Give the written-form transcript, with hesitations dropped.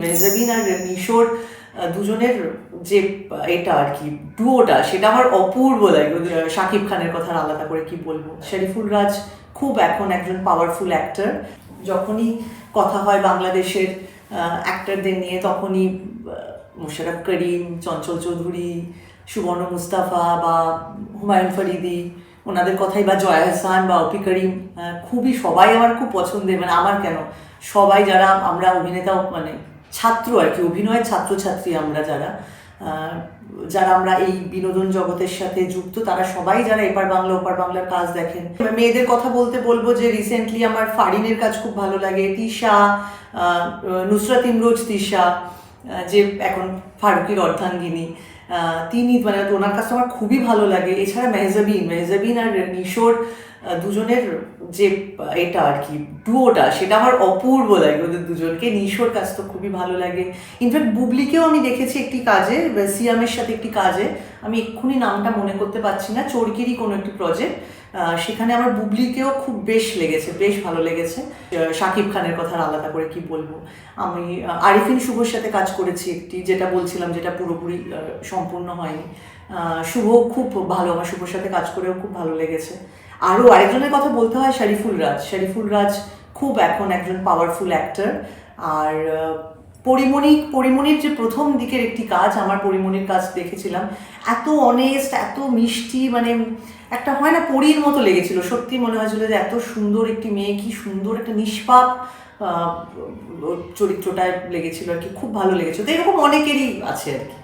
মেহজাবিন আর নিশোর দুজনের যে এটা আর কি ডুয়োটা সেটা আমার অপূর্ব লাগে। শাকিব খানের কথা আলাদা করে কি বলবো। শরীফুল রাজ খুব এখন একজন পাওয়ারফুল অ্যাক্টর। যখনই কথা হয় বাংলাদেশের অ্যাক্টরদের নিয়ে তখনই মোশাররফ করিম, চঞ্চল চৌধুরী, সুবর্ণ মুস্তাফা বা হুমায়ুন ফরিদি ওনাদের কথাই, বা জয়া হাসান বা অপি করিম, খুবই সবাই আমার খুব পছন্দের। মানে আমার কেন, সবাই যারা আমরা অভিনেতা মানে ছাত্র আর কি, অভিনয়ের ছাত্রছাত্রী আমরা যারা যারা আমরা এই বিনোদন জগতের সাথে যুক্ত, তারা সবাই যারা এপার বাংলা ওপার বাংলার কাজ দেখেন। মেয়েদের কথা বলবো যে রিসেন্টলি আমার ফারিনের কাজ খুব ভালো লাগে। তিশা, নুসরাত ইমরোজ তিশা, যে এখন ফারুকের অর্ধাঙ্গিনী, তিনি মানে ওনার কাছে আমার খুবই ভালো লাগে। এছাড়া মেহজাবিন আর নিশোর দুজনের যে এটা আর কি ডুয়োটা সেটা আমার অপূর্ব লাগে। ওদের দুজনকে, নিশোর কাজ তো খুবই ভালো লাগে। ইনফ্যাক্ট বুবলিকেও আমি দেখেছি একটি কাজে, সিয়ামের সাথে একটি কাজে, আমি এক্ষুনি নামটা মনে করতে পারছি না, চরকিরই কোনো একটি প্রজেক্ট, সেখানে আমার বুবলিকেও খুব বেশ লেগেছে, বেশ ভালো লেগেছে। শাকিব খানের কথা আলাদা করে কি বলবো। আমি আরিফিন শুভর সাথে কাজ করেছি একটি, যেটা বলছিলাম, যেটা পুরোপুরি সম্পূর্ণ হয়নি। শুভ খুব ভালো, আমার শুভর সাথে কাজ করেও খুব ভালো লেগেছে। আরও আরেকজনের কথা বলতে হয়, শরীফুল রাজ খুব এখন একজন পাওয়ারফুল অ্যাক্টর। আর পরিমণির যে প্রথম দিকের একটি কাজ, আমার পরিমণির কাজ দেখেছিলাম, এত অনেস্ট, এত মিষ্টি, মানে একটা হয় না পরীর মতো লেগেছিল। সত্যি মনে হয়েছিল যে এত সুন্দর একটি মেয়ে, কি সুন্দর একটা নিষ্পাপ চরিত্রটায় লেগেছিল আর কি, খুব ভালো লেগেছিল। তো এরকম অনেকেরই আছে আর কি।